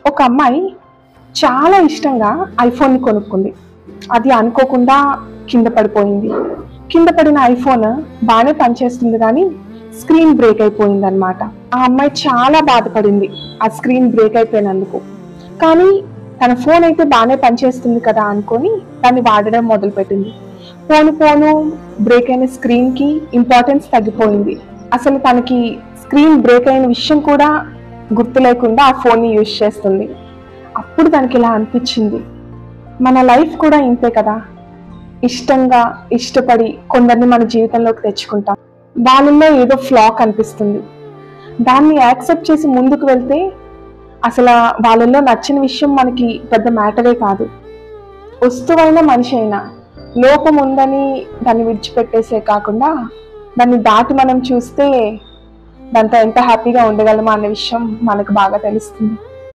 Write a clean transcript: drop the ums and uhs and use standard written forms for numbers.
ఒక అమ్మాయి చాలా ఇష్టంగా ఐఫోన్ని కొనుక్కుంది. అది అనుకోకుండా కింద పడిపోయింది. కింద పడిన ఐఫోన్ బాగానే పనిచేస్తుంది కానీ స్క్రీన్ బ్రేక్ అయిపోయింది అనమాట. ఆ అమ్మాయి చాలా బాధపడింది ఆ స్క్రీన్ బ్రేక్ అయిపోయినందుకు. కానీ తన ఫోన్ అయితే బాగానే పనిచేస్తుంది కదా అనుకొని దాన్ని వాడడం మొదలుపెట్టింది. పోను పోను బ్రేక్ అయిన స్క్రీన్కి ఇంపార్టెన్స్ తగ్గిపోయింది. అసలు తనకి స్క్రీన్ బ్రేక్ అయిన విషయం కూడా గుర్తు లేకుండా ఆ ఫోన్ని యూజ్ చేస్తుంది. అప్పుడు తనకి ఇలా అనిపించింది, మన లైఫ్ కూడా ఇంతే కదా. ఇష్టంగా ఇష్టపడి కొందరిని మన జీవితంలోకి తెచ్చుకుంటాం. వాళ్ళల్లో ఏదో ఫ్లా కనిపిస్తుంది. దాన్ని యాక్సెప్ట్ చేసి ముందుకు వెళ్తే అసలు వాళ్ళల్లో నచ్చిన విషయం మనకి పెద్ద మ్యాటరే కాదు. వస్తువైన మనిషి అయినా లోపం ఉందని దాన్ని విడిచిపెట్టేసే కాకుండా దాన్ని దాటి మనం చూస్తే దాంతో ఎంత హ్యాపీగా ఉండగలమా అనే విషయం మనకు బాగా తెలుస్తుంది.